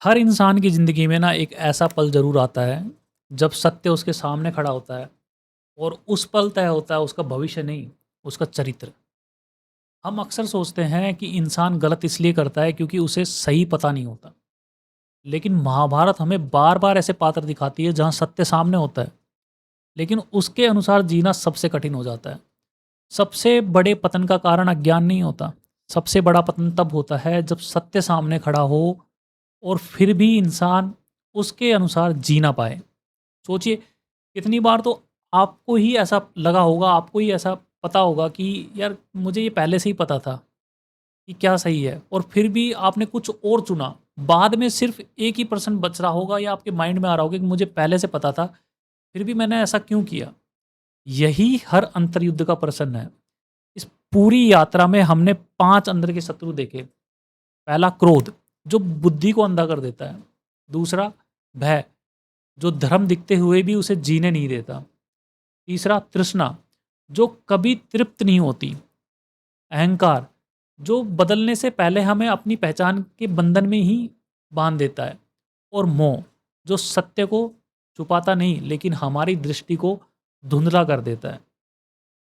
हर इंसान की ज़िंदगी में ना एक ऐसा पल ज़रूर आता है जब सत्य उसके सामने खड़ा होता है और उस पल तय होता है उसका भविष्य नहीं, उसका चरित्र। हम अक्सर सोचते हैं कि इंसान गलत इसलिए करता है क्योंकि उसे सही पता नहीं होता। लेकिन महाभारत हमें बार बार ऐसे पात्र दिखाती है जहाँ सत्य सामने होता है, लेकिन उसके अनुसार जीना सबसे कठिन हो जाता है। सबसे बड़े पतन का कारण अज्ञान नहीं होता। सबसे बड़ा पतन तब होता है जब सत्य सामने खड़ा हो और फिर भी इंसान उसके अनुसार जी ना पाए। सोचिए, कितनी बार तो आपको ही ऐसा लगा होगा, आपको ही ऐसा पता होगा कि यार मुझे ये पहले से ही पता था कि क्या सही है, और फिर भी आपने कुछ और चुना। बाद में सिर्फ एक ही पर्सन बच रहा होगा या आपके माइंड में आ रहा होगा कि मुझे पहले से पता था, फिर भी मैंने ऐसा क्यों किया। यही हर अंतर्युद्ध का प्रश्न है। इस पूरी यात्रा में हमने 5 अंदर के शत्रु देखे। पहला क्रोध, जो बुद्धि को अंधा कर देता है। दूसरा भय, जो धर्म दिखते हुए भी उसे जीने नहीं देता। तीसरा तृष्णा, जो कभी तृप्त नहीं होती। अहंकार, जो बदलने से पहले हमें अपनी पहचान के बंधन में ही बांध देता है। और मोह, जो सत्य को छुपाता नहीं लेकिन हमारी दृष्टि को धुंधला कर देता है।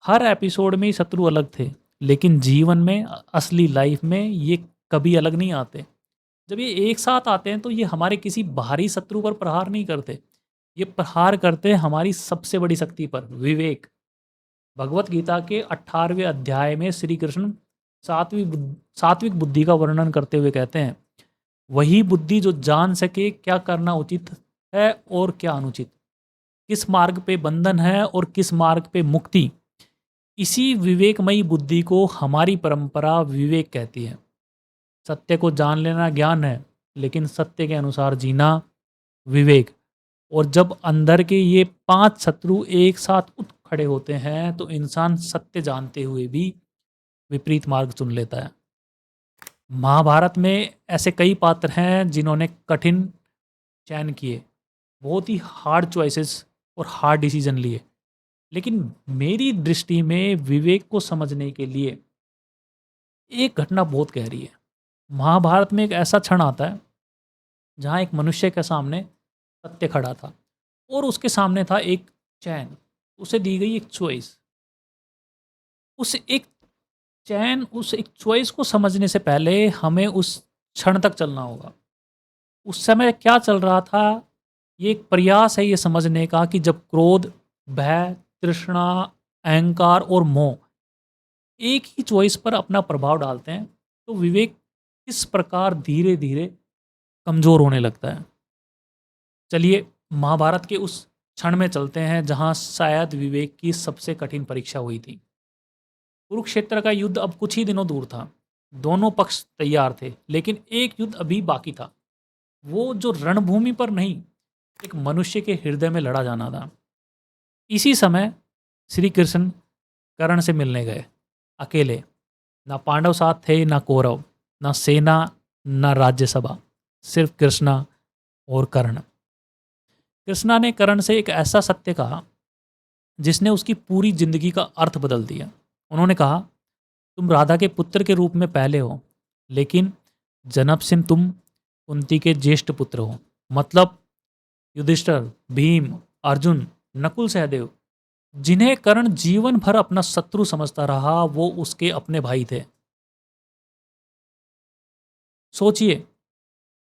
हर एपिसोड में ही शत्रु अलग थे, लेकिन जीवन में असली लाइफ में ये कभी अलग नहीं आते। जब ये एक साथ आते हैं तो ये हमारे किसी बाहरी शत्रु पर प्रहार नहीं करते। ये प्रहार करते हैं हमारी सबसे बड़ी शक्ति पर, विवेक। भगवत गीता के 18वें अध्याय में श्री कृष्ण सात्विक बुद्धि का वर्णन करते हुए कहते हैं, वही बुद्धि जो जान सके क्या करना उचित है और क्या अनुचित, किस मार्ग पे बंधन है और किस मार्ग पे मुक्ति। इसी विवेकमयी बुद्धि को हमारी परंपरा विवेक कहती है। सत्य को जान लेना ज्ञान है, लेकिन सत्य के अनुसार जीना विवेक। और जब अंदर के ये 5 शत्रु एक साथ उठ खड़े होते हैं तो इंसान सत्य जानते हुए भी विपरीत मार्ग चुन लेता है। महाभारत में ऐसे कई पात्र हैं जिन्होंने कठिन चयन किए, बहुत ही हार्ड चॉइसेस और हार्ड डिसीजन लिए। लेकिन मेरी दृष्टि में विवेक को समझने के लिए एक घटना बहुत गहरी है। महाभारत में एक ऐसा क्षण आता है जहाँ एक मनुष्य के सामने सत्य खड़ा था और उसके सामने था एक चैन। उसे दी गई एक चॉइस। उस एक उस एक चॉइस को समझने से पहले हमें उस क्षण तक चलना होगा। उस समय क्या चल रहा था, ये एक प्रयास है ये समझने का कि जब क्रोध, भय, तृष्णा, अहंकार और मोह एक ही चॉइस पर अपना प्रभाव डालते हैं तो विवेक किस प्रकार धीरे धीरे कमजोर होने लगता है। चलिए महाभारत के उस क्षण में चलते हैं जहां शायद विवेक की सबसे कठिन परीक्षा हुई थी। कुरुक्षेत्र का युद्ध अब कुछ ही दिनों दूर था। दोनों पक्ष तैयार थे, लेकिन एक युद्ध अभी बाकी था। वो जो रणभूमि पर नहीं, एक मनुष्य के हृदय में लड़ा जाना था। इसी समय श्री कृष्ण कर्ण से मिलने गए, अकेले। ना पांडव साथ थे, ना कौरव, ना सेना, ना राज्यसभा, सिर्फ कृष्णा और कर्ण। कृष्णा ने कर्ण से एक ऐसा सत्य कहा जिसने उसकी पूरी जिंदगी का अर्थ बदल दिया। उन्होंने कहा, तुम राधा के पुत्र के रूप में पहले हो, लेकिन जन्म से तुम कुंती के ज्येष्ठ पुत्र हो। मतलब युधिष्ठिर, भीम, अर्जुन, नकुल, सहदेव, जिन्हें कर्ण जीवन भर अपना शत्रु समझता रहा, वो उसके अपने भाई थे। सोचिए,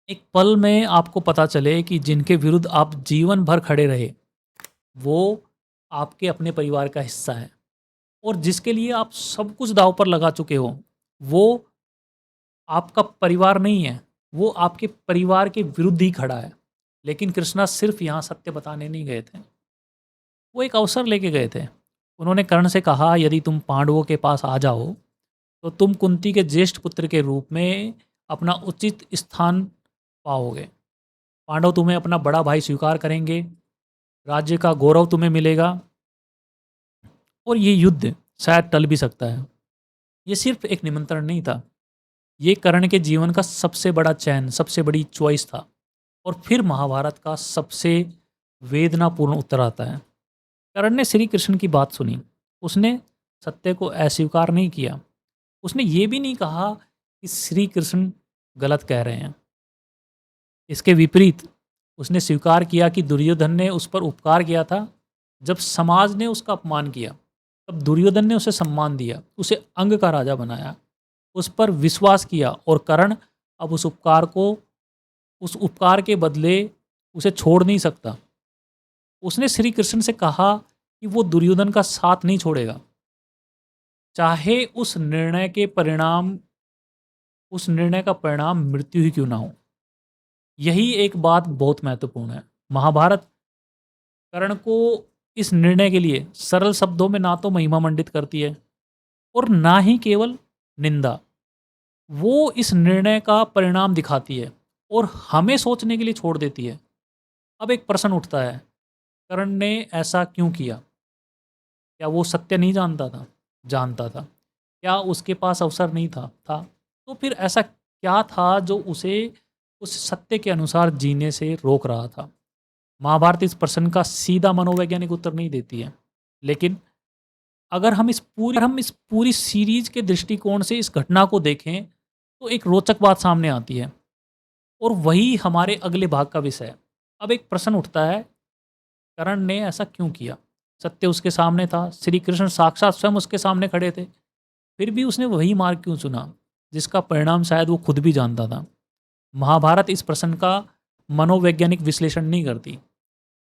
एक पल में आपको पता चले कि जिनके विरुद्ध आप जीवन भर खड़े रहे, वो आपके अपने परिवार का हिस्सा है। और जिसके लिए आप सब कुछ दांव पर लगा चुके हो, वो आपका परिवार नहीं है, वो आपके परिवार के विरुद्ध ही खड़ा है। लेकिन कृष्णा सिर्फ यहाँ सत्य बताने नहीं गए थे, वो एक अवसर लेके गए थे। उन्होंने कर्ण से कहा, यदि तुम पांडवों के पास आ जाओ तो तुम कुंती के ज्येष्ठ पुत्र के रूप में अपना उचित स्थान पाओगे। पांडव तुम्हें अपना बड़ा भाई स्वीकार करेंगे, राज्य का गौरव तुम्हें मिलेगा, और ये युद्ध शायद टल भी सकता है। ये सिर्फ एक निमंत्रण नहीं था, ये कर्ण के जीवन का सबसे बड़ा चयन, सबसे बड़ी चॉइस था। और फिर महाभारत का सबसे वेदनापूर्ण उत्तर आता है। कर्ण ने श्री कृष्ण की बात सुनी। उसने सत्य को अस्वीकार नहीं किया। उसने ये भी नहीं कहा कि श्री कृष्ण गलत कह रहे हैं। इसके विपरीत उसने स्वीकार किया कि दुर्योधन ने उस पर उपकार किया था। जब समाज ने उसका अपमान किया, तब दुर्योधन ने उसे सम्मान दिया, उसे अंग का राजा बनाया, उस पर विश्वास किया और कर्ण अब उस उपकार के बदले उसे छोड़ नहीं सकता। उसने श्री कृष्ण से कहा कि वो दुर्योधन का साथ नहीं छोड़ेगा, चाहे उस निर्णय का परिणाम मृत्यु ही क्यों ना हो। यही एक बात बहुत महत्वपूर्ण है। महाभारत कर्ण को इस निर्णय के लिए सरल शब्दों में ना तो महिमा मंडित करती है और ना ही केवल निंदा। वो इस निर्णय का परिणाम दिखाती है और हमें सोचने के लिए छोड़ देती है। अब एक प्रश्न उठता है, कर्ण ने ऐसा क्यों किया? क्या वो सत्य नहीं जानता था? जानता था। क्या उसके पास अवसर नहीं था? तो फिर ऐसा क्या था जो उसे उस सत्य के अनुसार जीने से रोक रहा था? महाभारत इस प्रश्न का सीधा मनोवैज्ञानिक उत्तर नहीं देती है, लेकिन अगर हम इस पूरी सीरीज के दृष्टिकोण से इस घटना को देखें तो एक रोचक बात सामने आती है और वही हमारे अगले भाग का विषय है। अब एक प्रश्न उठता है, कर्ण ने ऐसा क्यों किया? सत्य उसके सामने था, श्री कृष्ण साक्षात स्वयं उसके सामने खड़े थे, फिर भी उसने वही मार्ग क्यों चुना जिसका परिणाम शायद वो खुद भी जानता था? महाभारत इस प्रश्न का मनोवैज्ञानिक विश्लेषण नहीं करती,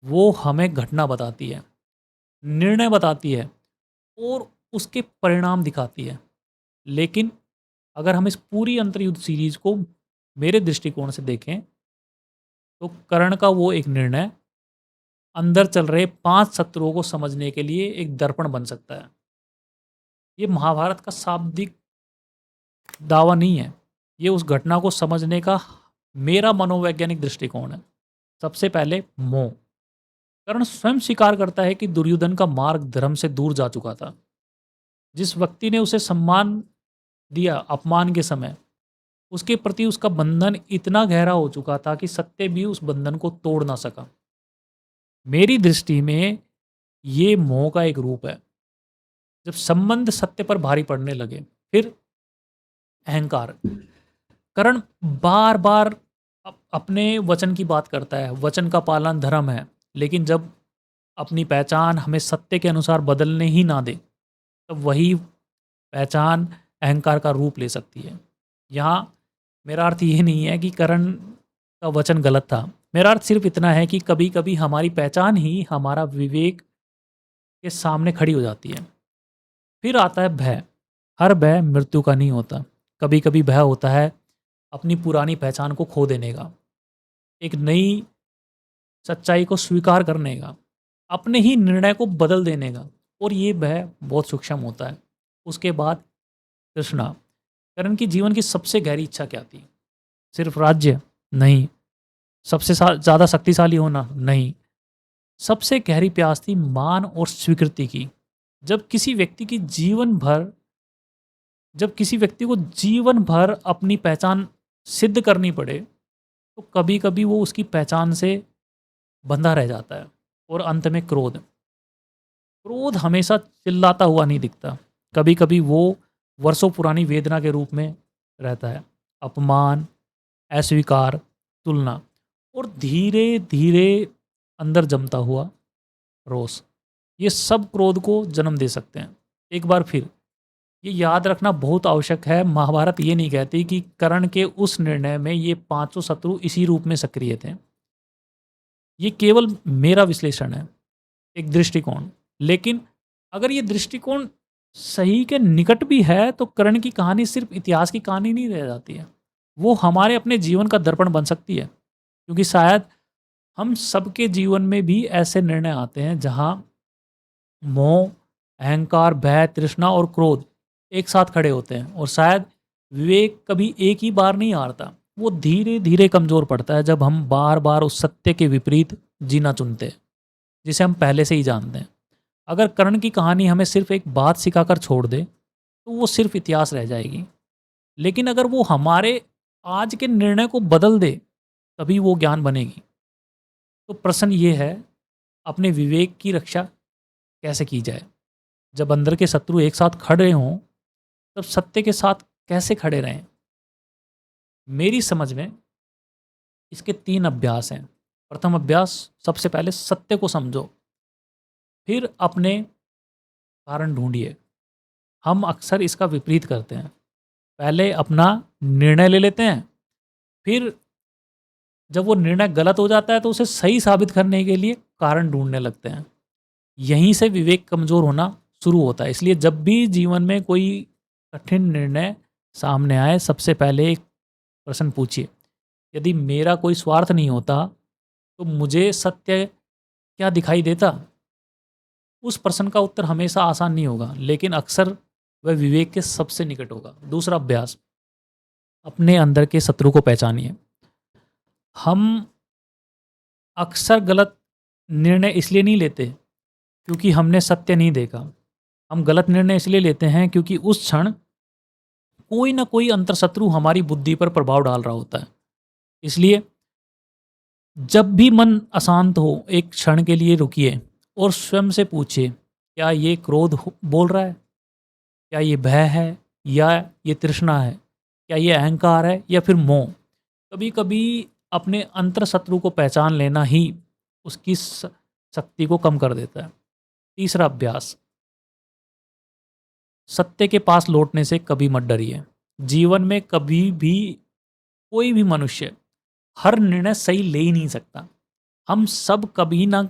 वो हमें घटना बताती है, निर्णय बताती है और उसके परिणाम दिखाती है। लेकिन अगर हम इस पूरी अंतर्युद्ध सीरीज को मेरे दृष्टिकोण से देखें तो कर्ण का वो एक निर्णय अंदर चल रहे 5 शत्रुओं को समझने के लिए एक दर्पण बन सकता है। ये महाभारत का शाब्दिक दावा नहीं है, ये उस घटना को समझने का मेरा मनोवैज्ञानिक दृष्टिकोण है। सबसे पहले मोह। कर्ण स्वयं स्वीकार करता है कि दुर्योधन का मार्ग धर्म से दूर जा चुका था। जिस व्यक्ति ने उसे सम्मान दिया अपमान के समय, उसके प्रति उसका बंधन इतना गहरा हो चुका था कि सत्य भी उस बंधन को तोड़ ना सका। मेरी दृष्टि में ये मोह का एक रूप है। जब संबंध सत्य पर भारी पड़ने लगे, फिर अहंकार। कर्ण बार बार अपने वचन की बात करता है, वचन का पालन धर्म है, लेकिन जब अपनी पहचान हमें सत्य के अनुसार बदलने ही ना दे, तब वही पहचान अहंकार का रूप ले सकती है। यहाँ मेरा अर्थ ये नहीं है कि कर्ण का वचन गलत था। मेरा अर्थ सिर्फ इतना है कि कभी कभी हमारी पहचान ही हमारा विवेक के सामने खड़ी हो जाती है। फिर आता है भय। हर भय मृत्यु का नहीं होता। कभी कभी भय होता है अपनी पुरानी पहचान को खो देने का, एक नई सच्चाई को स्वीकार करने का, अपने ही निर्णय को बदल देने का। और ये भय बहुत सूक्ष्म होता है। उसके बाद तृष्णा। कर्ण की जीवन की सबसे गहरी इच्छा क्या थी? सिर्फ राज्य? नहीं। सबसे ज़्यादा शक्तिशाली होना? नहीं। सबसे गहरी प्यास थी मान और स्वीकृति की। जब किसी व्यक्ति की जीवन भर जब किसी व्यक्ति को जीवन भर अपनी पहचान सिद्ध करनी पड़े, तो कभी कभी वो उसकी पहचान से बंधा रह जाता है। और अंत में क्रोध। क्रोध हमेशा चिल्लाता हुआ नहीं दिखता। कभी कभी वो वर्षों पुरानी वेदना के रूप में रहता है। अपमान, अस्वीकार, तुलना और धीरे धीरे अंदर जमता हुआ रोष, ये सब क्रोध को जन्म दे सकते हैं। एक बार फिर ये याद रखना बहुत आवश्यक है, महाभारत ये नहीं कहती कि कर्ण के उस निर्णय में ये पांचों शत्रु इसी रूप में सक्रिय थे। ये केवल मेरा विश्लेषण है, एक दृष्टिकोण। लेकिन अगर ये दृष्टिकोण सही के निकट भी है तो कर्ण की कहानी सिर्फ इतिहास की कहानी नहीं रह जाती है, वो हमारे अपने जीवन का दर्पण बन सकती है। क्योंकि शायद हम सबके जीवन में भी ऐसे निर्णय आते हैं जहां मोह, अहंकार, भय, तृष्णा और क्रोध एक साथ खड़े होते हैं। और शायद विवेक कभी एक ही बार नहीं हारता, वो धीरे धीरे कमज़ोर पड़ता है जब हम बार बार उस सत्य के विपरीत जीना चुनते हैं जिसे हम पहले से ही जानते हैं। अगर कर्ण की कहानी हमें सिर्फ एक बात सिखाकर छोड़ दे तो वो सिर्फ इतिहास रह जाएगी। लेकिन अगर वो हमारे आज के निर्णय को बदल दे, तभी वो ज्ञान बनेगी। तो प्रश्न ये है, अपने विवेक की रक्षा कैसे की जाए? जब अंदर के शत्रु एक साथ खड़े हों, तब सत्य के साथ कैसे खड़े रहें? मेरी समझ में इसके 3 अभ्यास हैं। प्रथम अभ्यास, सबसे पहले सत्य को समझो, फिर अपने कारण ढूँढिए। हम अक्सर इसका विपरीत करते हैं। पहले अपना निर्णय ले लेते हैं, फिर जब वो निर्णय गलत हो जाता है तो उसे सही साबित करने के लिए कारण ढूँढने लगते हैं। यहीं से विवेक कमज़ोर होना शुरू होता है। इसलिए जब भी जीवन में कोई कठिन निर्णय सामने आए, सबसे पहले एक प्रश्न पूछिए, यदि मेरा कोई स्वार्थ नहीं होता, तो मुझे सत्य क्या दिखाई देता? उस प्रश्न का उत्तर हमेशा आसान नहीं होगा, लेकिन अक्सर वह विवेक के सबसे निकट होगा। दूसरा अभ्यास, अपने अंदर के शत्रु को पहचानिए। हम अक्सर गलत निर्णय इसलिए नहीं लेते क्योंकि हमने सत्य नहीं देखा। हम गलत निर्णय इसलिए लेते हैं क्योंकि उस क्षण कोई ना कोई अंतर्शत्रु हमारी बुद्धि पर प्रभाव डाल रहा होता है। इसलिए जब भी मन अशांत हो, एक क्षण के लिए रुकिए और स्वयं से पूछिए, क्या ये क्रोध बोल रहा है? क्या ये भय है? या ये तृष्णा है? क्या ये अहंकार है या फिर मोह? कभी कभी अपने अंतर शत्रु को पहचान लेना ही उसकी शक्ति को कम कर देता है। तीसरा अभ्यास, सत्य के पास लौटने से कभी मत डरिए। जीवन में कभी भी कोई भी मनुष्य हर निर्णय सही ले ही नहीं सकता। हम सब कभी ना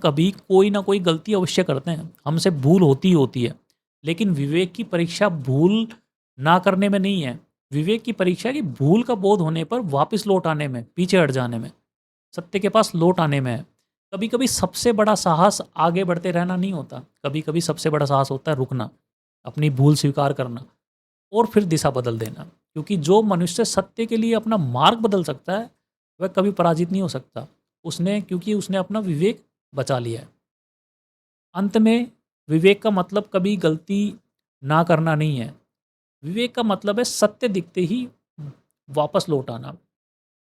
कोई गलती अवश्य करते हैं, हमसे भूल होती ही होती है। लेकिन विवेक की परीक्षा भूल ना करने में नहीं है, विवेक की परीक्षा की भूल का बोध होने पर वापस लौट आने में, पीछे हट जाने में, सत्य के पास लौट आने में है। कभी कभी सबसे बड़ा साहस आगे बढ़ते रहना नहीं होता, कभी कभी सबसे बड़ा साहस होता है रुकना, अपनी भूल स्वीकार करना और फिर दिशा बदल देना। क्योंकि जो मनुष्य सत्य के लिए अपना मार्ग बदल सकता है, वह कभी पराजित नहीं हो सकता। क्योंकि उसने अपना विवेक बचा लिया है। अंत में विवेक का मतलब कभी गलती ना करना नहीं है। विवेक का मतलब है सत्य दिखते ही वापस लौट आना।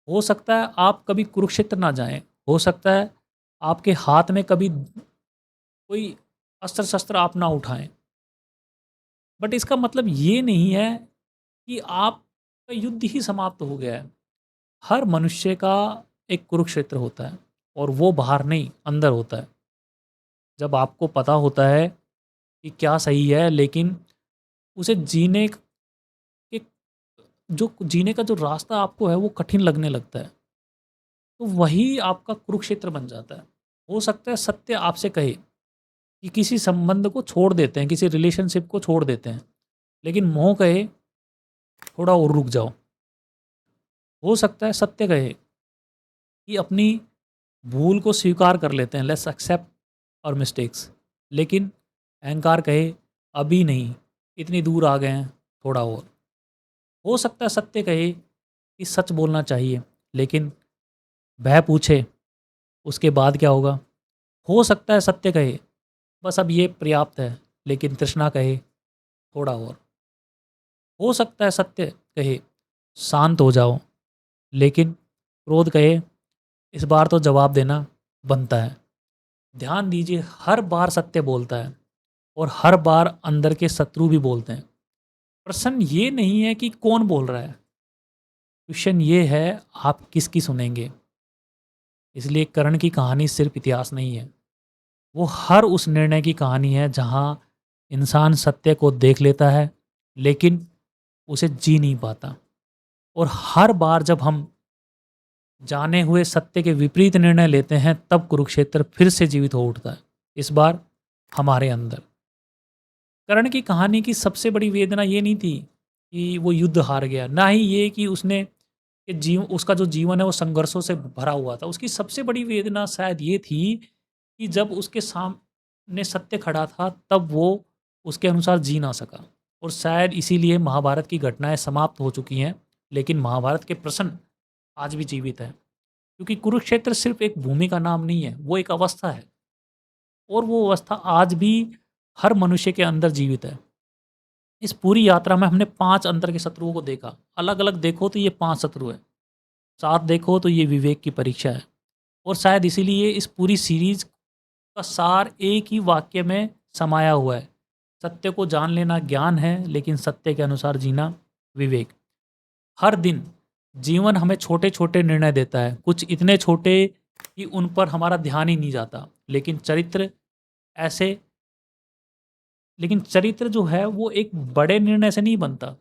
हो सकता है आप कभी कुरुक्षेत्र ना जाएं, हो सकता है आपके हाथ में कभी कोई अस्त्र शस्त्र आप ना उठाएं, बट इसका मतलब ये नहीं है कि आपका युद्ध ही समाप्त हो गया है। हर मनुष्य का एक कुरुक्षेत्र होता है और वो बाहर नहीं, अंदर होता है। जब आपको पता होता है कि क्या सही है, लेकिन उसे के जीने का जो रास्ता आपको है वो कठिन लगने लगता है, तो वही आपका कुरुक्षेत्र बन जाता है। हो सकता है सत्य आपसे कहे कि किसी संबंध को छोड़ देते हैं, किसी रिलेशनशिप को छोड़ देते हैं, लेकिन मोह कहे थोड़ा और रुक जाओ। हो सकता है सत्य कहे कि अपनी भूल को स्वीकार कर लेते हैं, लेट्स एक्सेप्ट और मिस्टेक्स, लेकिन अहंकार कहे अभी नहीं, इतनी दूर आ गए हैं, थोड़ा और। हो सकता है सत्य कहे कि सच बोलना चाहिए, लेकिन भय पूछे उसके बाद क्या होगा। हो सकता है सत्य कहे बस अब ये पर्याप्त है, लेकिन तृष्णा कहे थोड़ा और। हो सकता है सत्य कहे शांत हो जाओ, लेकिन क्रोध कहे इस बार तो जवाब देना बनता है। ध्यान दीजिए, हर बार सत्य बोलता है और हर बार अंदर के शत्रु भी बोलते हैं। प्रश्न ये नहीं है कि कौन बोल रहा है, क्वेश्चन ये है आप किसकी सुनेंगे। इसलिए कर्ण की कहानी सिर्फ इतिहास नहीं है, वो हर उस निर्णय की कहानी है जहाँ इंसान सत्य को देख लेता है लेकिन उसे जी नहीं पाता। और हर बार जब हम जाने हुए सत्य के विपरीत निर्णय लेते हैं, तब कुरुक्षेत्र फिर से जीवित हो उठता है, इस बार हमारे अंदर। कर्ण की कहानी की सबसे बड़ी वेदना ये नहीं थी कि वो युद्ध हार गया, ना ही ये कि उसका जो जीवन है वो संघर्षों से भरा हुआ था। उसकी सबसे बड़ी वेदना शायद ये थी कि जब उसके सामने सत्य खड़ा था, तब वो उसके अनुसार जी ना सका। और शायद इसीलिए महाभारत की घटनाएं समाप्त हो चुकी हैं, लेकिन महाभारत के प्रश्न आज भी जीवित है। क्योंकि कुरुक्षेत्र सिर्फ एक भूमि का नाम नहीं है, वो एक अवस्था है, और वो अवस्था आज भी हर मनुष्य के अंदर जीवित है। इस पूरी यात्रा में हमने 5 अंतर के शत्रुओं को देखा। अलग-अलग देखो तो ये 5 शत्रु हैं, साथ देखो तो ये विवेक की परीक्षा है। और शायद इसीलिए इस पूरी सीरीज़ का सार एक ही वाक्य में समाया हुआ है। सत्य को जान लेना ज्ञान है, लेकिन सत्य के अनुसार जीना विवेक। हर दिन जीवन हमें छोटे-छोटे निर्णय देता है, कुछ इतने छोटे कि उन पर हमारा ध्यान ही नहीं जाता। लेकिन ऐसे चरित्र जो है वो एक बड़े निर्णय से नहीं बनता।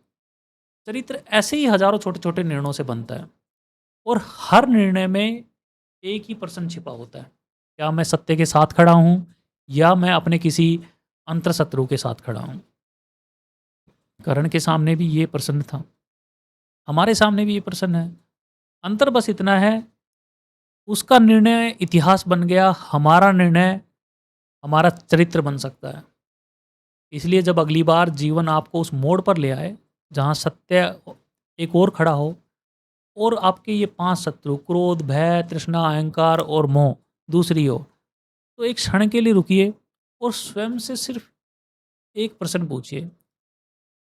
चरित्र ऐसे ही हज़ारों छोटे-छोटे निर्णयों से बनता है और हर निर्णय में एक ही प्रश्न छिपा होता है। क्या मैं सत्य के साथ खड़ा हूँ या मैं अपने किसी अंतर्शत्रु के साथ खड़ा हूँ? कर्ण के सामने भी ये प्रश्न था, हमारे सामने भी ये प्रश्न है। अंतर बस इतना है, उसका निर्णय इतिहास बन गया, हमारा निर्णय हमारा चरित्र बन सकता है। इसलिए जब अगली बार जीवन आपको उस मोड़ पर ले आए, जहाँ सत्य एक ओर खड़ा हो और आपके ये 5 शत्रु क्रोध, भय, तृष्णा, अहंकार और मोह दूसरी ओर, तो एक क्षण के लिए रुकिए और स्वयं से सिर्फ एक प्रश्न पूछिए,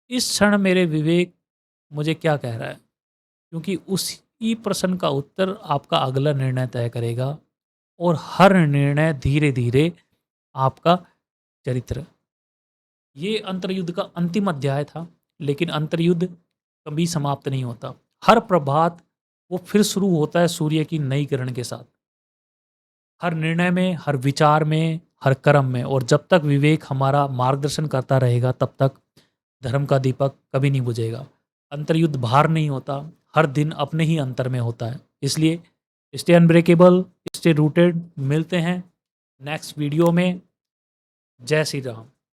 इस क्षण मेरे विवेक मुझे क्या कह रहा है? क्योंकि उसी प्रश्न का उत्तर आपका अगला निर्णय तय करेगा और हर निर्णय धीरे-धीरे आपका चरित्र। ये अंतर्युद्ध का अंतिम अध्याय था, लेकिन अंतर्युद्ध कभी समाप्त नहीं होता। हर प्रभात वो फिर शुरू होता है सूर्य की नई किरण के साथ। हर निर्णय में, हर विचार में, हर कर्म में, और जब तक विवेक हमारा मार्गदर्शन करता रहेगा तब तक धर्म का दीपक कभी नहीं बुझेगा। अंतर्युद्ध बाहर नहीं होता, हर दिन अपने ही अंतर में होता है। इसलिए स्टे अनब्रेकेबल, स्टे रूटेड। मिलते हैं नेक्स्ट वीडियो में। जय श्री राम।